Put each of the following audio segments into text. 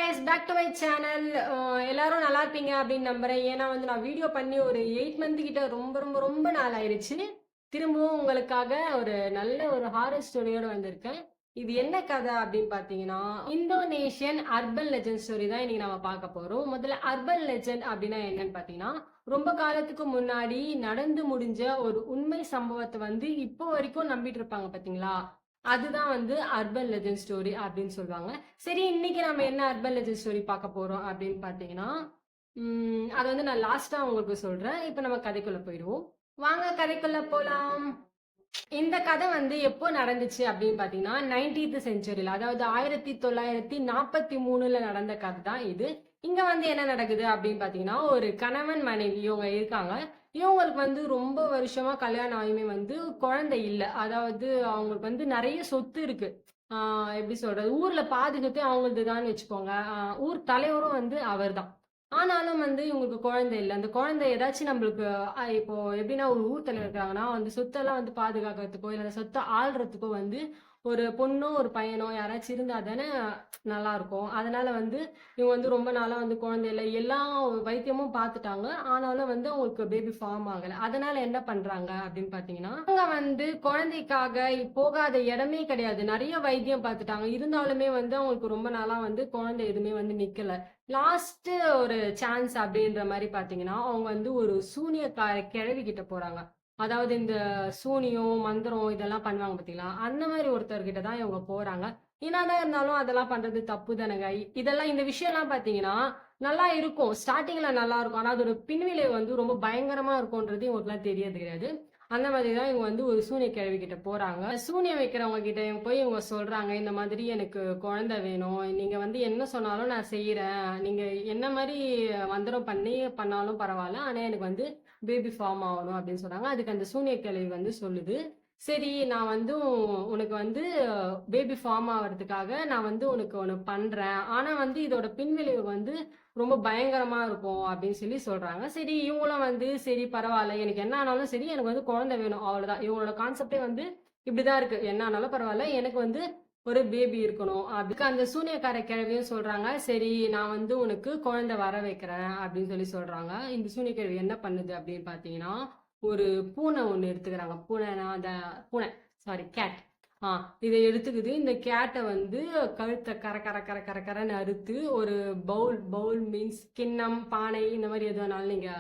Guys back to my channel. எல்லாரும் நல்லா இருப்பீங்க அப்படின்னு நம்புறேன். ஏன்னா நான் வீடியோ பண்ணி ஒரு 8 மந்த் கிட்ட ரொம்ப ரொம்ப ரொம்ப நாள் ஆயிடுச்சு. திரும்பவும் உங்களுக்காக ஒரு நல்ல ஒரு ஹாரர் ஸ்டோரியோட வந்திருக்கேன். இது என்ன கதை அப்படின்னு பார்த்தீங்கன்னா, இந்தோனேஷியன் அர்பன் லெஜெண்ட் ஸ்டோரி தான் இன்னைக்கு நம்ம பார்க்க போறோம். முதல்ல அர்பன் லெஜெண்ட் அப்படின்னா என்னன்னு பார்த்தீங்கன்னா, ரொம்ப காலத்துக்கு முன்னாடி நடந்து முடிஞ்ச ஒரு உண்மை சம்பவத்தை இப்போ வரைக்கும் நம்பிட்டு இருப்பாங்க பார்த்தீங்களா? அதுதான் அர்பன் லெஜெண்ட் ஸ்டோரி அப்படின்னு சொல்லுவாங்க. சரி, இன்னைக்கு நம்ம என்ன அர்பன் லெஜெண்ட் ஸ்டோரி பார்க்க போறோம் அப்படின்னு பார்த்தீங்கன்னா, அது நான் லாஸ்டா உங்களுக்கு சொல்றேன். இப்போ நம்ம கதைக்குள்ள போயிடுவோம். வாங்க கதைக்குள்ள போலாம். இந்த கதை எப்போ நடந்துச்சு அப்படின்னு பார்த்தீங்கன்னா 19th செஞ்சுரியில், அதாவது 1943ல நடந்த கதை தான் இது. இங்க என்ன நடக்குது அப்படின்னு பார்த்தீங்கன்னா, ஒரு கணவன் மனைவி இவங்க இருக்காங்க. இவங்களுக்கு ரொம்ப வருஷமா கல்யாணம் ஆகியுமே குழந்தை இல்ல. அதாவது அவங்களுக்கு நிறைய சொத்து இருக்கு. எப்படி சொல்றது, ஊர்ல பாதி சொத்து அவங்களதுதான்னு வச்சுக்கோங்க. ஊர் தலைவரும் அவர்தான். ஆனாலும் இவங்களுக்கு குழந்தை இல்ல. அந்த குழந்தை ஏதாச்சும் நம்மளுக்கு இப்போ எப்படின்னா, ஒரு ஊர் தலைவர் இருக்காங்கன்னா, அந்த சொத்தெல்லாம் பாதுகாக்கிறதுக்கோ, இல்ல அந்த சொத்தை ஆள்றதுக்கோ ஒரு பொண்ணோ, ஒரு பையனோ யாராச்சும் இருந்தா தானே நல்லா இருக்கும். அதனால இவங்க ரொம்ப நாளா குழந்தை இல்ல. எல்லா வைத்தியமும் பார்த்துட்டாங்க. ஆனாலும் அவங்களுக்கு பேபி ஃபார்ம் ஆகல. அதனால என்ன பண்றாங்க அப்படின்னு பாத்தீங்கன்னா, அவங்க குழந்தைக்காக போகாத இடமே கிடையாது. நிறைய வைத்தியம் பார்த்துட்டாங்க. இருந்தாலுமே அவங்களுக்கு ரொம்ப நாளா குழந்தை எதுவுமே நிக்கல. லாஸ்ட் ஒரு சான்ஸ் அப்படின்ற மாதிரி பாத்தீங்கன்னா, அவங்க ஒரு சூனியக்கார கிழவி கிட்ட போறாங்க. அதாவது இந்த சூனியம், மந்திரம் இதெல்லாம் பண்ணுவாங்க பாத்தீங்களா? அந்த மாதிரி ஒருத்தர்கிட்ட தான் இவங்க போறாங்க. என்னதான் இருந்தாலும் அதெல்லாம் பண்றது தப்பு தானங்க. இதெல்லாம் இந்த விஷயம்லாம் பாத்தீங்கன்னா நல்லா இருக்கும். ஸ்டார்டிங்ல நல்லா இருக்கும். ஆனா அதோட பின்விளைவு ரொம்ப பயங்கரமா இருக்கும்ன்றது இவங்களுக்குலாம் தெரியறது கிடையாது. அந்த மாதிரி தான் இவங்க ஒரு சூனிய கிழவி கிட்ட போறாங்க. சூனியம் வைக்கிறவங்க கிட்ட போய் இவங்க சொல்றாங்க, இந்த மாதிரி எனக்கு குழந்தை வேணும். நீங்க என்ன சொன்னாலும் நான் செய்யறேன். நீங்க என்ன மாதிரி மந்திரம் பண்ணாலும் பரவாயில்ல. ஆனா எனக்கு பேபி ஃபார்ம் ஆகணும் அப்படின்னு சொன்னாங்க. அதுக்கு அந்த சூனிய கிழவி சொல்லுது, சரி நான் உனக்கு பேபி ஃபார்ம் ஆகிறதுக்காக நான் உனக்கு ஒன்று பண்றேன். ஆனா இதோட பின்விளைவு ரொம்ப பயங்கரமா இருக்கும் அப்படின்னு சொல்லி சொல்றாங்க. சரி, இவங்களும் சரி பரவாயில்ல, எனக்கு என்ன ஆனாலும் சரி, எனக்கு குழந்தை வேணும், அவ்வளவுதான். இவங்களோட கான்செப்டே இப்படிதான் இருக்கு. என்ன ஆனாலும் பரவாயில்ல, எனக்கு ஒரு பேபி இருக்கணும். அதுக்கு அந்த சூனியக்கார கிழவியும் சொல்றாங்க, சரி நான் உனக்கு குழந்தை வர வைக்கிறேன் அப்படின்னு சொல்லி சொல்றாங்க. இந்த சூனிய கிழவி என்ன பண்ணுது அப்படின்னு பாத்தீங்கன்னா, ஒரு பூனை ஒண்ணு எடுத்துக்கிறாங்க. பூனைனா அந்த பூனை, சாரி கேட். இதை எடுத்துக்குது. இந்த கேட்டை கழுத்தை கர கர கர கர கரன்னு அறுத்து ஒரு பவுல், பவுல் மீன்ஸ் கிண்ணம், பானை, இந்த மாதிரி எது வேணாலும் நீங்க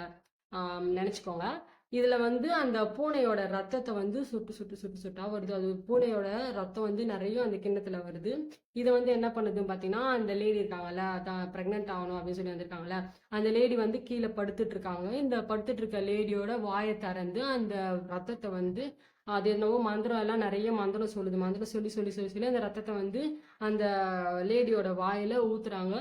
நினைச்சுக்கோங்க. இதுல அந்த பூனையோட ரத்தத்தை சுட்டு சுட்டு சுட்டு சுட்டா வருது. அது பூனையோட ரத்தம் நிறைய அந்த கிண்ணத்துல வருது. இதை என்ன பண்ணுதுன்னு பாத்தீங்கன்னா, அந்த லேடி இருக்காங்கல்ல, அதான் பிரெக்னென்ட் ஆகணும் அப்படின்னு சொல்லி வந்திருக்காங்கல்ல, அந்த லேடி கீழே படுத்துட்டு இருக்காங்க. இந்த படுத்துட்டு இருக்க லேடியோட வாயை திறந்து அந்த ரத்தத்தை அது என்னவோ மந்திரம், எல்லாம் நிறைய மந்திரம் சொல்லுது. மந்திரம் சொல்லி சொல்லி சொல்லி சொல்லி அந்த ரத்தத்தை அந்த லேடியோட வாயில ஊத்துறாங்க.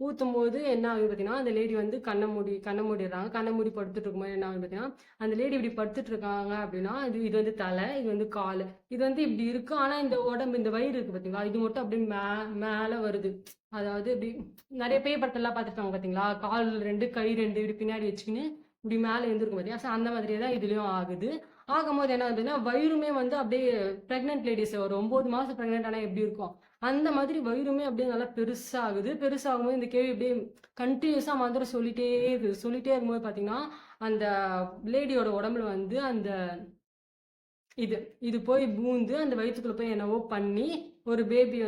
ஊத்தும் போது என்ன ஆகுது பார்த்தீங்கன்னா, அந்த லேடி கண்ணை மூடிடுறாங்க. கண்ணை மூடி படுத்துட்டு இருக்கும்போது என்ன ஆகுது பார்த்தீங்கன்னா, அந்த லேடி இப்படி படுத்துட்டு இருக்காங்க அப்படின்னா, இது தலை, இது கால், இது இப்படி இருக்கு. ஆனா இந்த உடம்பு, இந்த வயிறு இருக்கு பார்த்தீங்களா, இது மட்டும் அப்படியே மேலே வருது. அதாவது இப்படி நிறைய பேய் படத்தெல்லாம் பார்த்துருக்காங்க பார்த்தீங்களா, கால் 2 கை 2 இப்படி பின்னாடி வச்சுக்கின்னு இப்படி மேலே எழுந்திருக்கும் பார்த்தீங்களா, அந்த மாதிரியே தான் இதுலயும் ஆகுது. ஆகும்போது என்ன ஆகுதுன்னா, வயிறுமே அப்படியே பிரெக்னென்ட் லேடிஸ் ஒரு 9 மாசம் பிரெக்னென்ட் ஆனா எப்படி இருக்கும், அந்த மாதிரி வயிறுமே அப்படியே நல்லா பெருசாகுது. பெருசாகும்போது இந்த கேள்வி அப்படியே கண்டினியூஸா மந்திரம் சொல்லிட்டே இருக்கு. சொல்லிட்டே இருக்கும்போது பாத்தீங்கன்னா, அந்த லேடியோட உடம்புல அந்த இது இது போய் பூந்து அந்த வயிற்றுக்குள்ள போய் என்னவோ பண்ணி ஒரு பேபி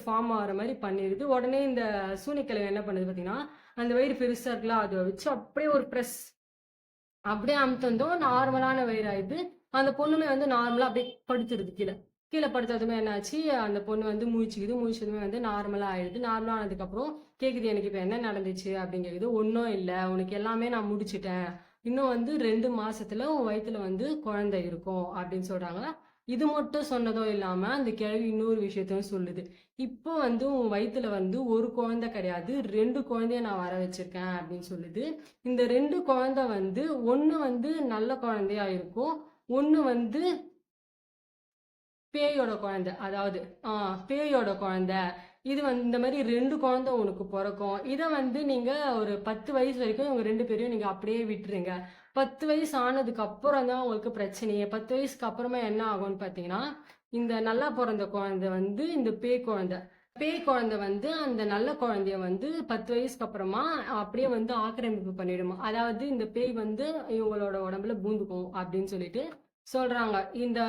ஃபார்ம் ஆகிற மாதிரி பண்ணிடுது. உடனே இந்த சூனிக்கிழமை என்ன பண்ணுது பாத்தீங்கன்னா, அந்த வயிறு பெருசா இருக்குல்ல, அதை வச்சு அப்படியே ஒரு ப்ரெஸ் அப்படியே அமுத்தந்தோம், நார்மலான வயிறு ஆயிடுது. அந்த பொண்ணுமே நார்மலா அப்படியே படுத்துருது. கீழே கீழே படுத்ததுமே என்னாச்சு, அந்த பொண்ணு முழிச்சுக்குது. முழிச்சதுமே நார்மலா ஆயிடுது. நார்மலா ஆனதுக்கப்புறம் கேக்குது, எனக்கு இப்போ என்ன நடந்துச்சு அப்படின்னு கேக்குது. ஒன்றும் இல்லை, உனக்கு எல்லாமே நான் முடிச்சுட்டேன். இன்னும் 2 மாசத்துல உன் வயிற்றுல குழந்தை இருக்கும் அப்படின்னு சொல்றாங்க. இது மட்டும் சொன்னதோ இல்லாம அந்த கிழவி இன்னொரு விஷயத்தையும் சொல்லுது. இப்போ உன் வயிற்றுல ஒரு குழந்தை கிடையாது, 2 குழந்தைய நான் வர வச்சிருக்கேன் அப்படின்னு சொல்லுது. இந்த 2 குழந்தை ஒண்ணு நல்ல குழந்தையா இருக்கும், ஒண்ணு பேயோட குழந்தை. அதாவது பேயோட குழந்தை. இது இந்த மாதிரி 2 குழந்தை உனக்கு பிறக்கும். இதை நீங்க ஒரு 10 வயசு வரைக்கும் இவங்க 2 பேரையும் நீங்க அப்படியே விட்டுருங்க. 10 வயசு ஆனதுக்கு அப்புறம் தான் உங்களுக்கு பிரச்சனையே. 10 வயசுக்கு அப்புறமா என்ன ஆகும்னு பாத்தீங்கன்னா, இந்த நல்லா பிறந்த குழந்தை இந்த பேய் குழந்தை பேய் குழந்தை வந்து அந்த நல்ல குழந்தைய வந்து 10 வயசுக்கு அப்புறமா அப்படியே வந்து ஆக்கிரமிப்பு பண்ணிடுமா. அதாவது இந்த பேய் வந்து இவங்களோட உடம்புல பூந்துக்கும் அப்படின்னு சொல்லிட்டு சொல்றாங்க. இந்த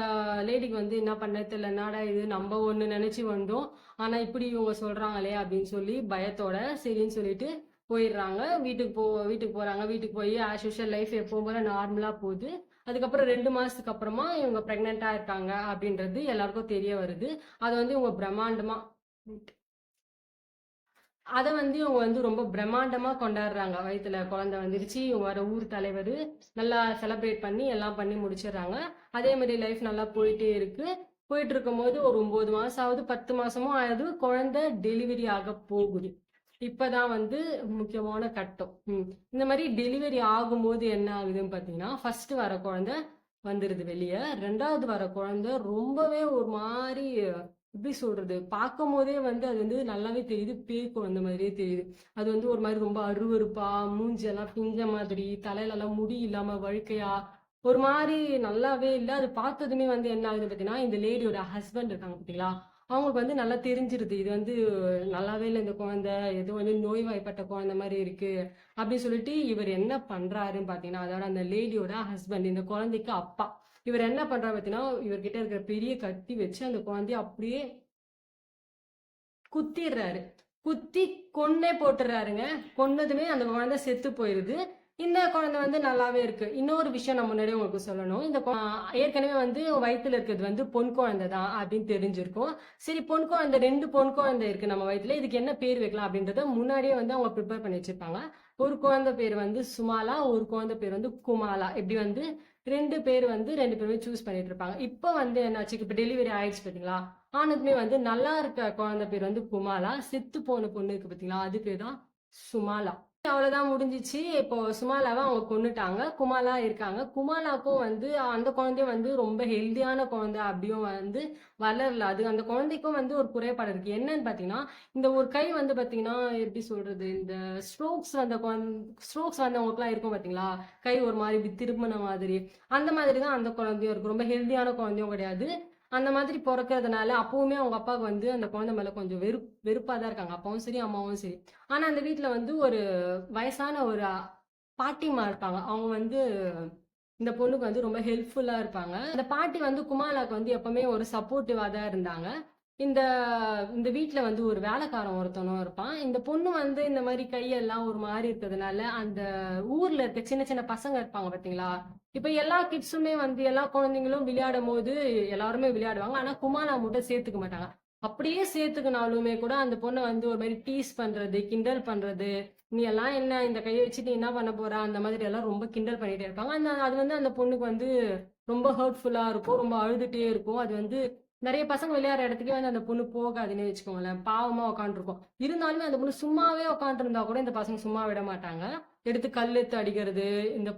லேடிக்கு வந்து என்ன பண்ண தெரியல, என்னடா இது நம்ம ஒண்ணு நினைச்சு வந்தோம், ஆனா இப்படி இவங்க சொல்றாங்களே அப்படின்னு சொல்லி பயத்தோட சரின்னு சொல்லிட்டு போயிடுறாங்க. வீட்டுக்கு போறாங்க. வீட்டுக்கு போய் ஆஸ் யூஷுவல் லைஃப் எப்பவும் போல நார்மலா போகுது. அதுக்கப்புறம் 2 மாசத்துக்கு அப்புறமா இவங்க பிரெக்னெண்டா இருக்காங்க அப்படின்றது எல்லாருக்கும் தெரிய வருது. அதை வந்து இவங்க பிரம்மாண்டமா அதை வந்து இவங்க வந்து ரொம்ப பிரம்மாண்டமா கொண்டாடுறாங்க. வயித்துல குழந்தை வந்துருச்சு, இவங்க வர ஊர் தலைவர் நல்லா செலிப்ரேட் பண்ணி எல்லாம் பண்ணி முடிச்சிடுறாங்க. அதே மாதிரி லைஃப் நல்லா போயிட்டே இருக்கு. போயிட்டு இருக்கும்போது ஒரு 9 மாசம் ஆகுது, 10 மாசமும் ஆகுது, குழந்தை டெலிவரி ஆக போகுது. இப்பதான் வந்து முக்கியமான கட்டம். இந்த மாதிரி டெலிவரி ஆகும்போது என்ன ஆகுதுன்னு பாத்தீங்கன்னா, ஃபர்ஸ்ட் வர குழந்தை வந்துருது வெளியே. 2வது வர குழந்தை ரொம்பவே ஒரு மாதிரி எப்படி சொல்றது, பார்க்கும் போதே வந்து அது வந்து நல்லாவே தெரியுது, பேய் குழந்தை மாதிரியே தெரியுது. அது வந்து ஒரு மாதிரி ரொம்ப அருவருப்பா, மூஞ்செல்லாம் பிஞ்ச மாதிரி, தலையில எல்லாம் முடி இல்லாம வழுக்கையா, ஒரு மாதிரி நல்லாவே இல்லை. அது பார்த்ததுமே வந்து என்ன ஆகுது பார்த்தீங்கன்னா, இந்த லேடியோட ஹஸ்பண்ட் இருக்காங்க பார்த்தீங்களா, அவங்களுக்கு வந்து நல்லா தெரிஞ்சிருது இது வந்து நல்லாவே இல்லை, இந்த குழந்தை ஏதோ வந்து நோய்வாய்ப்பட்ட குழந்தை மாதிரி இருக்கு அப்படின்னு சொல்லிட்டு இவர் என்ன பண்றாருன்னு பார்த்தீங்கன்னா, அதோட அந்த லேடியோட ஹஸ்பண்ட், இந்த குழந்தைக்கு அப்பா, இவர் என்ன பண்றாரு பார்த்தீங்கன்னா, இவர்கிட்ட இருக்கிற பெரிய கத்தி வச்சு அந்த குழந்தைய அப்படியே குத்திடுறாரு. குத்தி கொன்னே போட்டுறாருங்க. கொன்னதுமே அந்த குழந்தை செத்து போயிருது. இந்த குழந்தை வந்து நல்லாவே இருக்கு. இன்னொரு விஷயம் நான் முன்னாடியே உங்களுக்கு சொல்லணும். இந்த ஏற்கனவே வந்து வயித்துல இருக்கிறது வந்து பொன் குழந்தை தான் அப்படின்னு தெரிஞ்சிருக்கும். சரி, பொன் குழந்தை 2 பொன் குழந்தை இருக்கு நம்ம வயித்துல, இதுக்கு என்ன பேர் வைக்கலாம் அப்படின்றத முன்னாடியே வந்து அவங்க ப்ரிப்பேர் பண்ணி வச்சிருப்பாங்க. ஒரு குழந்தை பேர் வந்து சுமாலா, ஒரு குழந்தை பேர் வந்து குமாலா. இப்படி வந்து 2 பேர் வந்து 2 பேருமே சூஸ் பண்ணிட்டு இருப்பாங்க. இப்போ வந்து என்னாச்சு, இப்போ டெலிவரி ஆயிடுச்சு பார்த்தீங்களா, ஆனதுமே வந்து நல்லா இருக்க குழந்தை பேர் வந்து குமாலா, செத்து போன பொண்ணு இருக்கு பார்த்தீங்களா, அது பேர் தான் சுமாலா. அவ்வளவுதான் முடிஞ்சிச்சு. இப்போ சுமாலாவை அவங்க கொன்னுட்டாங்க. குமாலா இருக்காங்க. குமாலாக்கும் வந்து அந்த குழந்தையும் வந்து ரொம்ப ஹெல்தியான குழந்தை அப்படியும் வந்து வளரல. அது அந்த குழந்தைக்கும் வந்து ஒரு குறைபாடு இருக்கு. என்னன்னு பாத்தீங்கன்னா, இந்த ஒரு கை வந்து பாத்தீங்கன்னா எப்படி சொல்றது, இந்த ஸ்ட்ரோக்ஸ் வந்தவங்களுக்குலாம் இருக்கும் பாத்தீங்களா, கை ஒரு மாதிரி இப்படி திரும்பின மாதிரி, அந்த மாதிரி தான் அந்த குழந்தையும் இருக்கு. ரொம்ப ஹெல்தியான குழந்தையும் கிடையாது. அந்த மாதிரி பிறக்கிறதுனால அப்பவுமே அவங்க அப்பாவுக்கு வந்து அந்த குழந்தை மேல கொஞ்சம் வெறுப்பா தான் இருக்காங்க, அப்பாவும் சரி அம்மாவும் சரி. ஆனா அந்த வீட்டுல வந்து ஒரு வயசான ஒரு பாட்டிமா இருப்பாங்க. அவங்க வந்து இந்த பொண்ணுக்கு வந்து ரொம்ப ஹெல்ப்ஃபுல்லா இருப்பாங்க. அந்த பாட்டி வந்து குமாலாக்கு வந்து எப்பவுமே ஒரு சப்போர்ட்டிவா தான் இருந்தாங்க. இந்த இந்த வீட்ல வந்து ஒரு வேலைக்காரன் ஒருத்தனும் இருப்பான். இந்த பொண்ணு வந்து இந்த மாதிரி கையெல்லாம் ஒரு மாதிரி இருக்கிறதுனால அந்த ஊர்ல இருக்க சின்ன சின்ன பசங்க இருப்பாங்க பாத்தீங்களா, இப்ப எல்லா கிட்ஸுமே வந்து எல்லா குழந்தைங்களும் விளையாடும் போது எல்லாருமே விளையாடுவாங்க. ஆனா குமாலா மட்டும் சேர்த்துக்க மாட்டாங்க. அப்படியே சேர்த்துக்கினாலுமே கூட அந்த பொண்ணை வந்து ஒரு மாதிரி டீஸ் பண்றது, கிண்டல் பண்றது, நீ எல்லாம் என்ன இந்த கையை வச்சு நீ என்ன பண்ண போற, அந்த மாதிரி எல்லாம் ரொம்ப கிண்டல் பண்ணிட்டே இருப்பாங்க. அது வந்து அந்த பொண்ணுக்கு வந்து ரொம்ப ஹர்ட்ஃபுல்லா இருக்கும், ரொம்ப அழுதுட்டே இருக்கும். அது வந்து நிறைய பசங்க விளையாடுற இடத்துக்கே வந்து அந்த பொண்ணு போகாதுன்னு வச்சுக்கோங்களேன். பாவமா உட்காந்துருக்கும். இருந்தாலுமே அந்த பொண்ணு சும்மாவே உட்காந்துருந்தா கூட இந்த பசங்க சும்மா விட மாட்டாங்க. எடுத்து கல் எடுத்து அடிக்கிறது, இந்த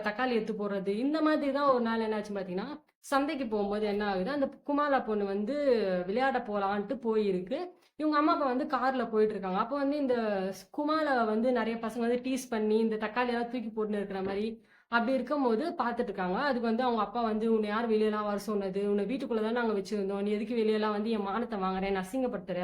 தக்காளி எடுத்து போடுறது, இந்த மாதிரி தான். ஒரு நாள் என்னாச்சு பாத்தீங்கன்னா, சந்தைக்கு போகும்போது என்ன ஆகுது, அந்த குமாலா பொண்ணு வந்து விளையாட போலான்ட்டு போயிருக்கு. இவங்க அம்மா அப்பா வந்து கார்ல போயிட்டு இருக்காங்க. அப்போ வந்து இந்த குமாலா வந்து நிறைய பசங்க வந்து டீஸ் பண்ணி இந்த தக்காளி எல்லாம் தூக்கி போட்டுன்னு இருக்கிற மாதிரி அப்படி இருக்கும்போது பார்த்துட்டு இருக்காங்க. அதுக்கு வந்து அவங்க அப்பா வந்து, உன்னை யார் வெளியெல்லாம் வர சொன்னது, உன்னை வீட்டுக்குள்ளதான் நாங்க வச்சிருந்தோம், நீ எதுக்கு வெளியெல்லாம் வந்து என் மானத்தை வாங்குறேன், அசிங்கப்படுத்துற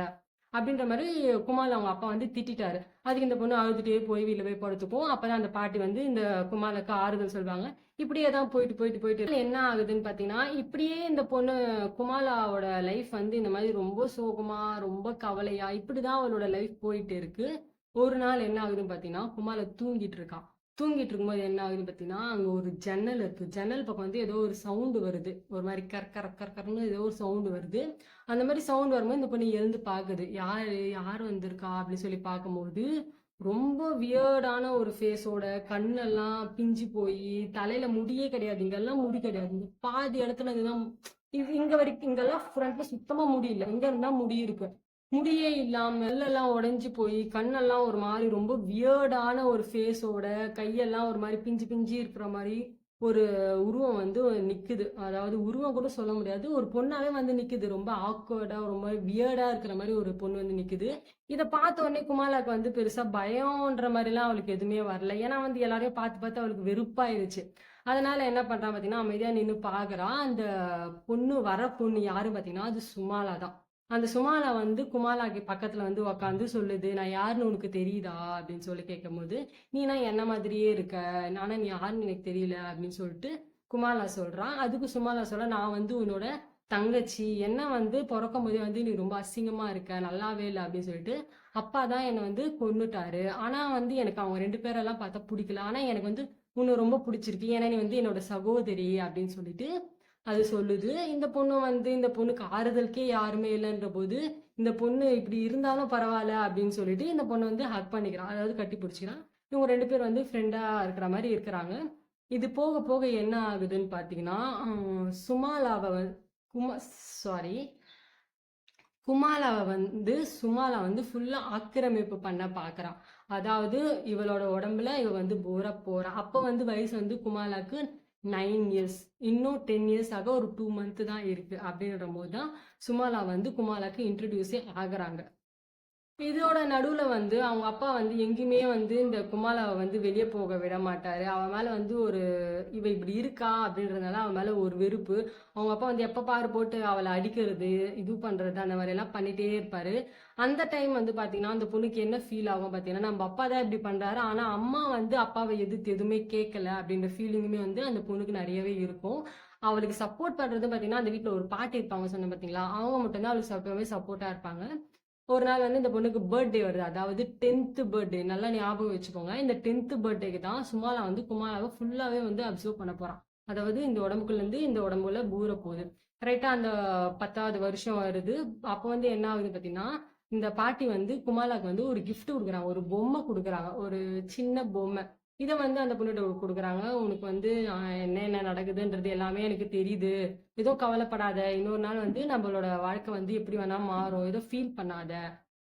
அப்படின்ற மாதிரி குமால் அவங்க அப்பா வந்து திட்டாரு. அதுக்கு இந்த பொண்ணு அழுதுட்டே போய் வீட்டுல போய் படுத்துக்கும். அப்பதான் அந்த பாட்டி வந்து இந்த குமாலுக்கு ஆறுதல் சொல்லுவாங்க. இப்படியே தான் போயிட்டு போயிட்டு போயிட்டு என்ன ஆகுதுன்னு பாத்தீங்கன்னா, இப்படியே இந்த பொண்ணு குமாலாவோட லைஃப் வந்து இந்த மாதிரி ரொம்ப சோகமா ரொம்ப கவலையா இப்படிதான் அவளோட லைஃப் போயிட்டு இருக்கு. ஒரு நாள் என்ன ஆகுதுன்னு பாத்தீங்கன்னா, குமால தூங்கிட்டு இருக்கான். தூங்கிட்டு இருக்கும்போது என்ன ஆகுதுன்னு பாத்தீங்கன்னா, அங்க ஒரு ஜன்னல் இருக்கு. ஜன்னல் பக்கம் வந்து ஏதோ ஒரு சவுண்டு வருது, ஒரு மாதிரி கர்ன்னு ஏதோ ஒரு சவுண்டு வருது. அந்த மாதிரி சவுண்ட் வரும்போது இந்த பொண்ணு எழுந்து பாக்குது, யார் வந்திருக்கா அப்படின்னு சொல்லி பார்க்கும்போது ரொம்ப வியர்டான ஒரு ஃபேஸோட, கண்ணெல்லாம் பிஞ்சு போய், தலையில முடியே கிடையாது, இங்கெல்லாம் முடி கிடையாது, இந்த பாதி இடத்துல இதுதான், இங்க வரைக்கும் இங்கெல்லாம் ஃப்ரண்ட்ல சுத்தமா முடி இல்லை, இங்க இருந்தா முடி இருக்கு, முடியே இல்லாம எல்லாம் உடைஞ்சு போய், கண்ணெல்லாம் ஒரு மாதிரி ரொம்ப வியர்டான ஒரு ஃபேஸோட, கையெல்லாம் ஒரு மாதிரி பிஞ்சு பிஞ்சு இருக்கிற மாதிரி ஒரு உருவம் வந்து நிக்குது. அதாவது உருவம் கூட சொல்ல முடியாது, ஒரு பொண்ணாவே வந்து நிக்குது. ரொம்ப ஆக்வர்டா ரொம்ப வியர்டா இருக்கிற மாதிரி ஒரு பொண்ணு வந்து நிக்குது. இதை பார்த்த உடனே குமாலாக்கு வந்து பெருசா பயம்ன்ற மாதிரிலாம் அவளுக்கு எதுவுமே வரல. ஏன்னா வந்து எல்லாரையும் பார்த்து பார்த்து அவளுக்கு வெறுப்பாயிருச்சு. அதனால என்ன பண்றான் பாத்தீங்கன்னா, அமைதியா நின்று பாக்குறா. அந்த பொண்ணு யாரு பாத்தீங்கன்னா, அது சுமாலா தான். அந்த சுமாலா வந்து குமாலாக்கு பக்கத்துல வந்து உக்காந்து சொல்லுது, நான் யாருன்னு உனக்கு தெரியுதா அப்படின்னு சொல்லி கேட்கும்போது, நீனா என்ன மாதிரியே இருக்க, ஆனா நீ யாருன்னு எனக்கு தெரியல அப்படின்னு சொல்லிட்டு குமாலா சொல்றான். அதுக்கு சுமாலா சொல்ல, நான் வந்து உன்னோட தங்கச்சி, என்ன வந்து பிறக்கும் போதே வந்து நீ ரொம்ப அசிங்கமா இருக்க, நல்லாவே இல்லை அப்படின்னு சொல்லிட்டு அப்பா தான் என்னை வந்து கொன்னுட்டாரு. ஆனா வந்து எனக்கு அவங்க 2 பேரெல்லாம் பார்த்தா பிடிக்கல. ஆனா எனக்கு வந்து உன்னை ரொம்ப பிடிச்சிருக்கு. ஏன்னா நீ வந்து என்னோட சகோதரி அப்படின்னு சொல்லிட்டு அது சொல்லுது. இந்த பொண்ணுக்கு ஆறுதலுக்கே யாருமே இல்லன்ற போது, இந்த பொண்ணு இப்படி இருந்தாலும் பரவாயில்ல அப்படின்னு சொல்லிட்டு இந்த பொண்ணு வந்து ஹக் பண்ணிக்கிறான். அதாவது கட்டி பிடிச்சிக்கிறான். இவங்க 2 பேர் வந்து ஃப்ரெண்டா இருக்கிற மாரி இருக்கிறாங்க. இது போக போக என்ன ஆகுதுன்னு பார்த்தீங்கன்னா, சுமாலாவ வ குமா சாரி சுமாலா வந்து ஃபுல்லா ஆக்கிரமிப்பு பண்ண பார்க்குறான். அதாவது இவளோட உடம்புல இவ வந்து போறா. அப்ப வந்து வயசு வந்து குமாலாக்கு 9 இயர்ஸ். இன்னும் 10 இயர்ஸ் ஆக ஒரு 2 மந்த் தான் இருக்கு. அப்படின்ற போது தான் சுமாலா வந்து குமாலாக்கு இன்ட்ரடியூஸே ஆகுறாங்க. இதோட நடுவுல வந்து அவங்க அப்பா வந்து எங்கேயுமே வந்து இந்த குமாலாவை வந்து வெளியே போக விட மாட்டாரு. அவன் மேல வந்து இவ இப்படி இருக்கா அப்படின்றதுனால அவன் மேல ஒரு வெறுப்பு. அவங்க அப்பா வந்து எப்ப பாரு போட்டு அவளை அடிக்கிறது, இது பண்றது அந்த மாதிரி எல்லாம் பண்ணிட்டே இருப்பாரு. அந்த டைம் வந்து பாத்தீங்கன்னா அந்த பொண்ணுக்கு என்ன ஃபீல் ஆகும் பாத்தீங்கன்னா, நம்ம அப்பா தான் இப்படி பண்றாரு, ஆனா அம்மா வந்து அப்பாவை எதிர்த்து எதுவுமே கேட்கல அப்படின்ற ஃபீலிங்குமே வந்து அந்த பொண்ணுக்கு நிறையவே இருக்கும். அவளுக்கு சப்போர்ட் பண்றது பாத்தீங்கன்னா, அந்த வீட்டுல ஒரு பாட்டி இருப்பாங்க சொன்ன பாத்தீங்களா, அவங்க மட்டும்தான் அவளுக்கு எப்பவுமே சப்போர்ட்டா இருப்பாங்க. ஒரு நாள் வந்து இந்த பொண்ணுக்கு பர்த்டே வருது. அதாவது 10th பர்த்டே. நல்லா ஞாபகம் வச்சுக்கோங்க. இந்த 10th பர்த்டேக்கு தான் சுமாலா வந்து குமாலாவை ஃபுல்லாவே வந்து அப்சர்வ் பண்ண போறான். அதாவது இந்த உடம்புக்குள்ள இருந்து இந்த உடம்புல ஊற போகுது. கரெக்டா அந்த 10வது வருஷம் வருது. அப்ப வந்து என்ன ஆகுது பாத்தீங்கன்னா, இந்த பாட்டி வந்து குமாலாக்கு வந்து ஒரு கிஃப்ட் குடுக்குறாங்க. ஒரு பொம்மை குடுக்குறாங்க. ஒரு சின்ன பொம்மை. இத வந்து அந்த பொண்ணுட்ட குடுக்குறாங்க. உனக்கு வந்து என்ன நடக்குதுன்றது எல்லாமே எனக்கு தெரியுது. எதுவும் கவலைப்படாத. இன்னொரு நாள் வந்து நம்மளோட வாழ்க்கை வந்து எப்படி வேணா மாறும். ஏதோ ஃபீல் பண்ணாத.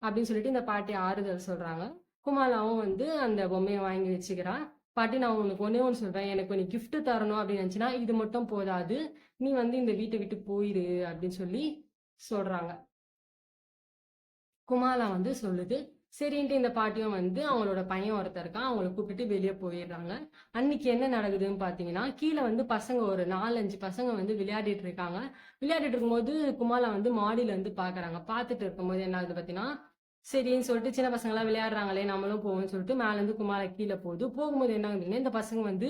அப்படின்னு சொல்லிட்டு இந்த பாட்டி ஆறுதல் சொல்றாங்க. குமாலாவும் வந்து அந்த பொம்மையை வாங்கி வச்சுக்கிறா. பாட்டி நான் உனக்கு ஒண்ணே ஒண்ணு சொல்றேன். எனக்கு நீ gift தரணும் அப்படின்னு நினைச்சுன்னா இது மட்டும் போதாது. நீ வந்து இந்த வீட்டை விட்டு போயிரு அப்படின்னு சொல்லி சொல்றாங்க. குமாலா வந்து சொல்லுது. சரின்ட்டு இந்த பாட்டியும் வந்து அவங்களோட பையன் ஒருத்தர் இருக்கான். அவங்கள கூப்பிட்டு வெளியே போயிடுறாங்க. அன்னைக்கு என்ன நடக்குதுன்னு பார்த்தீங்கன்னா, கீழே வந்து பசங்க ஒரு 4, 5 பசங்க வந்து விளையாடிட்டு இருக்காங்க. விளையாடிட்டு இருக்கும்போது குமாலா வந்து மாடியில வந்து பார்க்குறாங்க. பார்த்துட்டு இருக்கும்போது என்ன ஆகுது பார்த்தீங்கன்னா, சரின்னு சொல்லிட்டு சின்ன பசங்களாம் விளையாடுறாங்களே நம்மளும் போவோம்னு சொல்லிட்டு மேலேருந்து குமாலா கீழே போகுது. போகும்போது என்ன ஆகுதுன்னா, இந்த பசங்க வந்து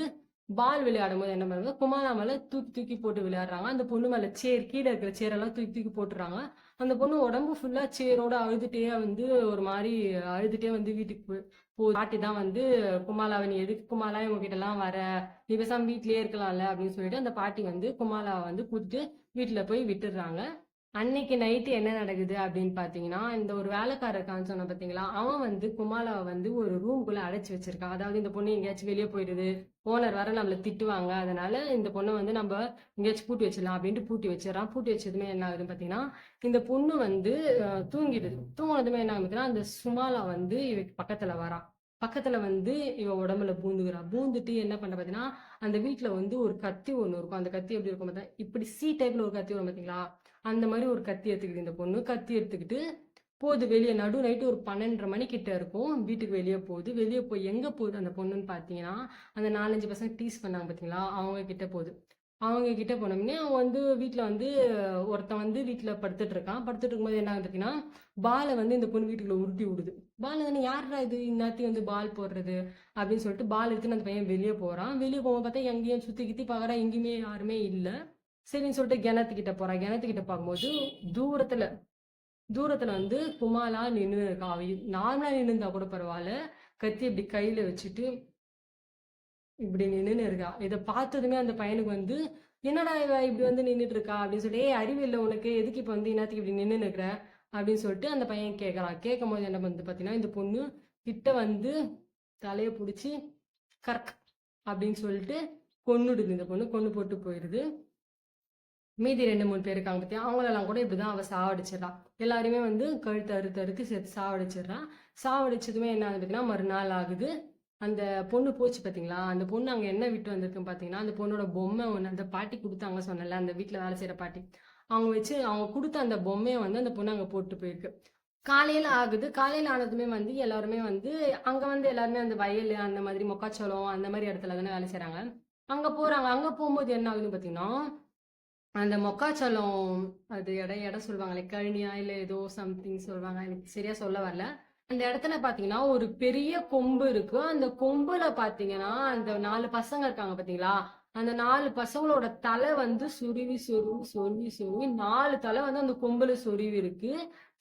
பால் விளையாடும்போது என்ன பண்ணுறாங்க, குமாலா மேல தூக்கி தூக்கி போட்டு விளையாடுறாங்க. அந்த பொண்ணு மேல கீழே இருக்கிற சேரெல்லாம் தூக்கி தூக்கி போட்டுறாங்க. அந்த பொண்ணு உடம்பு ஃபுல்லா சேரோட அழுதுட்டே வந்து ஒரு மாதிரி அழுதுட்டே வந்து வீட்டுக்கு பாட்டி தான் வந்து குமாலாவை நீ எதுக்கு குமாலா இவங்க கிட்ட எல்லாம் வர, நீ பேசாம வீட்லயே இருக்கலாம்ல அப்படின்னு சொல்லிட்டு அந்த பாட்டி வந்து குமாலாவை வந்து கூட்டிட்டு வீட்டுல போய் விட்டுடுறாங்க. அன்னைக்கு நைட்டு என்ன நடக்குது அப்படின்னு பாத்தீங்கன்னா, இந்த ஒரு வேலைக்காரர் இருக்கான்னு சொன்ன பாத்தீங்களா, அவன் வந்து குமாலாவை வந்து ஒரு ரூம்குள்ள அடைச்சு வச்சிருக்கான். அதாவது இந்த பொண்ணு எங்கேயாச்சும் வெளியே போயிடுது, ஓனர் வர நம்மள திட்டுவாங்க, அதனால இந்த பொண்ணை வந்து நம்ம எங்கேயாச்சும் பூட்டி வச்சிடலாம் அப்படின்ட்டு பூட்டி வச்சிடறான். பூட்டி வச்சதுமே என்ன ஆகுதுன்னு பாத்தீங்கன்னா, இந்த பொண்ணு வந்து தூங்கிடுது. தூங்கினதுமே என்ன ஆகுதுன்னா, அந்த சுமாலா வந்து இவ பக்கத்துல வரா. பக்கத்துல வந்து இவ உடம்புல பூந்துக்கிறா. பூந்துட்டு என்ன பண்ண பாத்தீங்கன்னா, அந்த வீட்டுல வந்து ஒரு கத்தி ஒண்ணு இருக்கும். அந்த கத்தி எப்படி இருக்கும் பார்த்தா இப்படி டைப்ல ஒரு கத்தி வரும் பாத்தீங்களா, அந்த மாதிரி ஒரு கத்தி எடுத்துக்கிட்டு இந்த பொண்ணு கத்தி எடுத்துக்கிட்டு போகுது வெளியே. நடு நைட்டு ஒரு 12:30 மணி கிட்ட இருக்கும். வீட்டுக்கு வெளியே போகுது. வெளியே போய் எங்க போகுது அந்த பொண்ணுன்னு பாத்தீங்கன்னா, அந்த 4, 5 பசங்க டீஸ் பண்ணாங்க பாத்தீங்களா, அவங்க கிட்ட போகுது. அவங்க கிட்ட போனோம்னே அவன் வந்து வீட்டுல வந்து ஒருத்தன் வந்து வீட்டுல படுத்துட்டு இருக்கான். படுத்துட்டு இருக்கும்போது என்ன ஆகுது பார்த்தீங்கன்னா, பாலை வந்து இந்த பொண்ணு வீட்டுக்குள்ள உருட்டி விடுது. பால் வந்து யாரா இது இந்நேரத்துக்கு வந்து பால் போடுறது அப்படின்னு சொல்லிட்டு பால் எடுத்துன்னு அந்த பையன் வெளியே போறான். வெளியே போகும்போது பார்த்தா எங்கேயும் சுத்தி கித்தி பார்க்கறா, எங்கேயுமே யாருமே இல்லை. சரின்னு சொல்லிட்டு கிணத்துக்கிட்ட போறான். கிணத்துக்கிட்ட பார்க்கும்போது தூரத்துல தூரத்துல வந்து குமாலா நின்று இருக்கா. அவ நார்மலா நின்று இருந்தா கூட பரவாயில்ல, கத்தி இப்படி கையில வச்சுட்டு இப்படி நின்னுன்னு இருக்கா. இதை பார்த்ததுமே அந்த பையனுக்கு வந்து என்னடா இவ இப்படி வந்து நின்றுட்டு இருக்கா அப்படின்னு சொல்லி, ஏய் அறிவு இல்லை உனக்கு, எதுக்கு இப்ப வந்து இன்னத்துக்கு இப்படி நின்று இருக்கிற அப்படின்னு சொல்லிட்டு அந்த பையன் கேட்கறான். கேட்கும் போது என்ன பண்ணுது பாத்தீங்கன்னா, இந்த பொண்ணு கிட்ட வந்து தலைய புடிச்சு கரெக்ட் அப்படின்னு சொல்லிட்டு கொன்னுடுது. இந்த பொண்ணு கொன்னு போட்டு போயிடுது. மீதி 2, 3 பேர் இருக்காங்க பத்தியா, அவங்களெல்லாம் கூட இப்படிதான் அவ சாவடிச்சிடறான். எல்லாருமே வந்து கழுத்து அறுத்து அறுத்து சேர்த்து சாவடிச்சிடறான். சாவடிச்சதுமே என்ன ஆகுது பார்த்தீங்கன்னா, மறுநாள் ஆகுது. அந்த பொண்ணு போச்சு பார்த்தீங்களா, அந்த பொண்ணு அங்கே என்ன விட்டு வந்திருக்குன்னு பார்த்தீங்கன்னா, அந்த பொண்ணோட பொம்மை ஒன்று அந்த பாட்டி கொடுத்தாங்க சொன்னல, அந்த வீட்டில் வேலை செய்கிற பாட்டி, அவங்க கொடுத்த அந்த பொம்மையை வந்து அந்த பொண்ணு அங்கே போட்டு போயிருக்கு. காலையில் ஆகுது. காலையில் ஆனதுமே வந்து எல்லாருமே வந்து அங்கே வந்து எல்லாருமே அந்த வயல் அந்த மாதிரி மொக்காச்சோளம் அந்த மாதிரி இடத்துல தானே வேலை செய்கிறாங்க. அங்கே போகிறாங்க. அங்கே போகும்போது என்ன ஆகுதுன்னு பார்த்தீங்கன்னா, அந்த மொக்காச்சோளம் அது இடம் சொல்லுவாங்களே கழனியா இல்ல ஏதோ சம்திங் சொல்லுவாங்க, எனக்கு சரியா சொல்ல வரல. அந்த இடத்துல பாத்தீங்கன்னா ஒரு பெரிய கொம்பு இருக்கு. அந்த கொம்புல பாத்தீங்கன்னா அந்த 4 பசங்க இருக்காங்க பாத்தீங்களா, அந்த 4 பசங்களோட தலை வந்து சுருவி சொருவி சொருவி சொருவி 4 தலை வந்து அந்த கொம்புல சொருவி இருக்கு.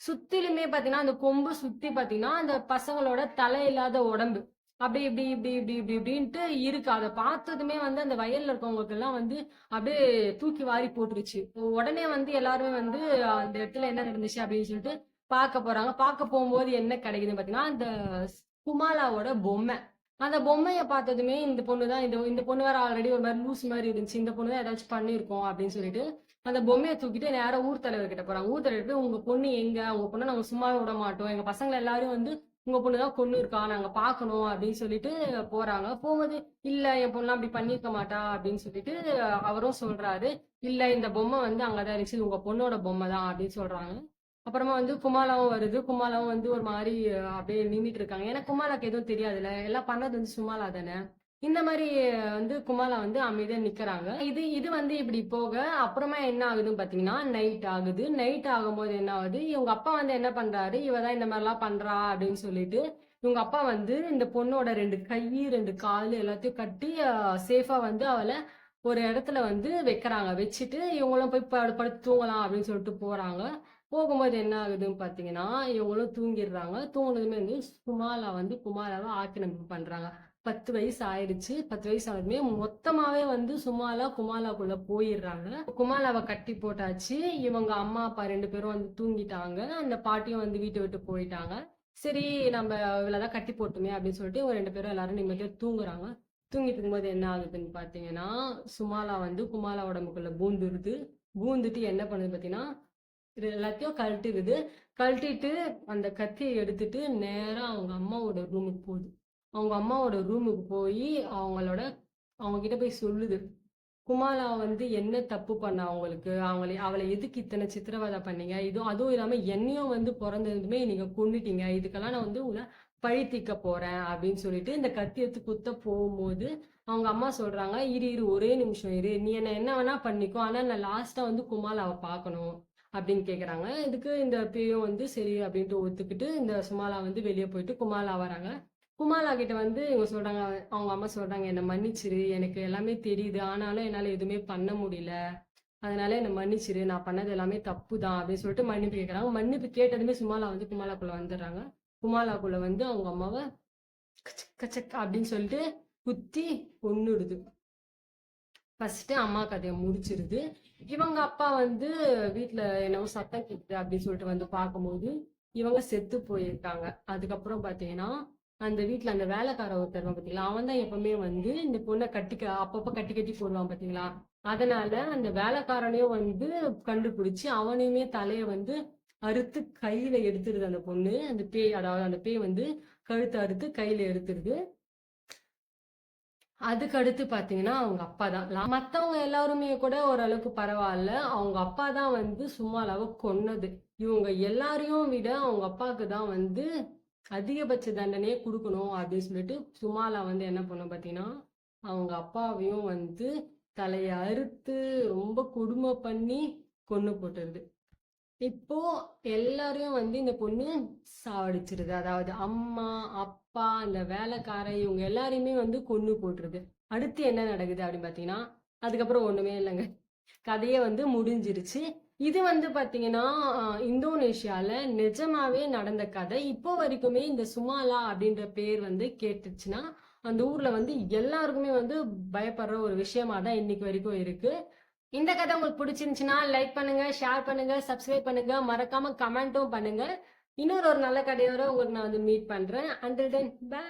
சுத்திலுமே பாத்தீங்கன்னா அந்த கொம்பு சுத்தி பாத்தீங்கன்னா அந்த பசங்களோட தலை இல்லாத உடம்பு அப்படி இப்படி இப்படி இப்படி இப்படி இப்படின்ட்டு இருக்கு. அதை பார்த்ததுமே வந்து அந்த வயல்ல இருக்கவங்களுக்கு எல்லாம் வந்து அப்படியே தூக்கி வாரி போட்டுருச்சு. உடனே வந்து எல்லாருமே வந்து அந்த இடத்துல என்ன நடந்துச்சு அப்படின்னு சொல்லிட்டு பார்க்க போறாங்க. பார்க்க போகும்போது என்ன கிடைக்குதுன்னு பாத்தீங்கன்னா அந்த குமாலாவோட பொம்மை. அந்த பொம்மைய பார்த்ததுமே இந்த பொண்ணு தான் இந்த பொண்ணு வேற ஆல்ரெடி ஒரு மாதிரி லூஸ் மாதிரி இருந்துச்சு. இந்த பொண்ணு தான் ஏதாச்சும் பண்ணியிருக்கோம் அப்படின்னு சொல்லிட்டு அந்த பொம்மையை தூக்கிட்டு நேரா ஊர் தலைவர் கிட்ட போறாங்க. ஊர் தலைவர் போய் உங்க பொண்ணு எங்க, உங்க பொண்ணை நாங்க சும்மாவே விட மாட்டோம், எங்க பசங்களை எல்லாரும் வந்து உங்க பொண்ணுதான் கொன்னு இருக்கா, நாங்க பாக்கணும் அப்படின்னு சொல்லிட்டு போறாங்க. போகும்போது இல்ல என் பொண்ணு அப்படி பண்ணிருக்க மாட்டா அப்படின்னு சொல்லிட்டு அவரும் சொல்றாரு. இல்ல இந்த பொம்மை வந்து அங்கதான் இருந்துச்சு, இது உங்க பொண்ணோட பொம்மை தான் அப்படின்னு சொல்றாங்க. அப்புறமா வந்து குமாலாவும் வருது. குமாலாவும் வந்து ஒரு மாதிரி அப்படியே நின்றுட்டு இருக்காங்க. ஏன்னா குமாலாக்கு எதுவும் தெரியாதுல்ல, எல்லாம் பண்ணது வந்து சுமாலா தானே. இந்த மாதிரி வந்து குமாலா வந்து அமைதியா நிக்கிறாங்க. இது இது வந்து இப்படி போக அப்புறமா என்ன ஆகுதுன்னு பாத்தீங்கன்னா நைட் ஆகுது. நைட் ஆகும்போது என்ன ஆகுது, இவங்க அப்பா வந்து என்ன பண்றாரு, இவதான் இந்த மாதிரி எல்லாம் பண்றா அப்படின்னு சொல்லிட்டு இவங்க அப்பா வந்து இந்த பொண்ணோட 2 கை 2 கால் எல்லாத்தையும் கட்டி சேஃபா வந்து அவளை ஒரு இடத்துல வந்து வைக்கிறாங்க. வச்சுட்டு இவங்களும் போய் படுத்து தூங்கலாம் அப்படின்னு சொல்லிட்டு போறாங்க. போகும்போது என்ன ஆகுதுன்னு பாத்தீங்கன்னா இவங்களும் தூங்கிடுறாங்க. தூங்குனதுமே வந்து குமாலாவை ஆக்கிரமிப்பு பண்றாங்க. 10 வயசு ஆயிடுச்சு. 10 வயசு ஆனதுமே மொத்தமாவே வந்து குமாலாக்குள்ள போயிடுறாங்க. குமாலாவை கட்டி போட்டாச்சு. இவங்க அம்மா அப்பா 2 பேரும் வந்து தூங்கிட்டாங்க. அந்த பாட்டியும் வந்து வீட்டை விட்டு போயிட்டாங்க. சரி நம்ம இவ்வளவுதான் கட்டி போட்டுமே அப்படின்னு சொல்லிட்டு இவங்க 2 பேரும் எல்லாரும் நிம்மதியா தூங்குறாங்க. தூங்கிட்டு இருக்கும்போது என்ன ஆகுதுன்னு பாத்தீங்கன்னா சுமாலா வந்து குமாலா உடம்புக்குள்ள பூந்துருது. பூந்துட்டு என்ன பண்ணுது பாத்தீங்கன்னா இது எல்லாத்தையும் கழட்டிடுது. கழட்டிட்டு அந்த கத்தியை எடுத்துட்டு நேரா அவங்க அம்மாவோட ரூமுக்கு போகுது. அவங்க அம்மாவோட ரூமுக்கு போய் அவங்க கிட்ட போய் சொல்லுது. குமாலா வந்து என்ன தப்பு பண்ண அவங்களுக்கு, அவளை எதுக்கு இத்தனை சித்திரவதை பண்ணீங்க, அதுவும் இல்லாம என்னையும் வந்து பிறந்ததுமே நீங்க கொன்னுட்டீங்க, இதுக்கெல்லாம் நான் வந்து உங்களை பழி தீர்க்க போறேன் அப்படின்னு சொல்லிட்டு இந்த கத்தி எடுத்து குத்த போகும்போது அவங்க அம்மா சொல்றாங்க, இரு இரு ஒரே நிமிஷம் இரு, நீ என்ன வேணா பண்ணிக்கோ, ஆனா நான் லாஸ்டா வந்து குமாலாவை பார்க்கணும் அப்படின்னு கேக்குறாங்க. இதுக்கு இந்த பேயும் வந்து சரி அப்படின்ட்டு ஒத்துக்கிட்டு இந்த சுமாலா வந்து வெளியே போயிட்டு குமாலா வராங்க. குமாலா கிட்ட வந்து இவங்க சொல்றாங்க, அவங்க அம்மா சொல்றாங்க, என்னை மன்னிச்சிரு, எனக்கு எல்லாமே தெரியுது, ஆனாலும் என்னால எதுவுமே பண்ண முடியல, அதனால என்னை மன்னிச்சிரு, நான் பண்ணது எல்லாமே தப்பு தான் அப்படின்னு சொல்லிட்டு மன்னிப்பு கேட்கறாங்க. மன்னிப்பு கேட்டதுமே சுமாலா வந்து குமாலாக்குள்ள வந்துடுறாங்க. குமாலாக்குள்ள வந்து அவங்க அம்மாவை கச்சக் அப்படின்னு சொல்லிட்டு குத்தி கொன்னுடுது. ஃபர்ஸ்ட் அம்மா கதையை முடிச்சிருது. இவங்க அப்பா வந்து வீட்டுல என்னவோ சத்தம் கேட்குது அப்படின்னு சொல்லிட்டு வந்து பார்க்கும்போது இவங்க செத்து போயிருக்காங்க. அதுக்கப்புறம் பாத்தீங்கன்னா அந்த வீட்டுல அந்த வேலைக்கார ஒருத்தர் பாத்தீங்களா, அவன் தான் எப்பவுமே வந்து இந்த பொண்ணை அப்பப்ப கட்டி கட்டி போடுவான் பாத்தீங்களா. அதனால அந்த வேலைக்காரனையும் வந்து கண்டுபிடிச்சு அவனையுமே தலையை வந்து அறுத்து கையில எடுத்துருது அந்த பொண்ணு. அந்த பேய், அதாவது அந்த பேய் வந்து கழுத்தை அறுத்து கையில எடுத்துருது. அதுக்கு அடுத்து பாத்தீங்கன்னா அவங்க அப்பா தான். மத்தவங்க எல்லாருமே கூட ஓரளவுக்கு பரவாயில்ல, அவங்க அப்பா தான் வந்து சும்மாலாவை கொன்னது. இவங்க எல்லாரையும் விட அவங்க அப்பாவுக்கு தான் வந்து அதிகபட்ச தண்டனையே கொடுக்கணும் அப்படின்னு சொல்லிட்டு சுமாலா வந்து என்ன பண்ணும் பாத்தீங்கன்னா அவங்க அப்பாவையும் வந்து தலையை அறுத்து ரொம்ப கொடுமை பண்ணி கொன்னு போட்டுருது. இப்போ எல்லாரையும் வந்து இந்த பொண்ணு சாவடிச்சிருது. அதாவது அம்மா அப்பா அந்த வேலைக்காரன் இவங்க எல்லாரையுமே வந்து கொன்னு போட்டுருது. அடுத்து என்ன நடக்குது அப்படின்னு பாத்தீங்கன்னா அதுக்கப்புறம் ஒண்ணுமே இல்லைங்க, கதையே வந்து முடிஞ்சிருச்சு. இது வந்து பாத்தீங்கன்னா இந்தோனேஷியால நிஜமாவே நடந்த கதை. இப்போ வரைக்குமே இந்த சுமாலா அப்படின்ற பேர் வந்து கேட்டுச்சுன்னா அந்த ஊர்ல வந்து எல்லாருக்குமே வந்து பயப்படுற ஒரு விஷயமா தான் இன்னைக்கு வரைக்கும் இருக்கு. இந்த கதை உங்களுக்கு பிடிச்சிருந்துச்சுன்னா லைக் பண்ணுங்க, ஷேர் பண்ணுங்க, சப்ஸ்கிரைப் பண்ணுங்க, மறக்காம கமெண்ட்டும் பண்ணுங்க. இன்னொரு நல்ல கதையோட உங்களுக்கு நான் வந்து மீட் பண்றேன். Until then by.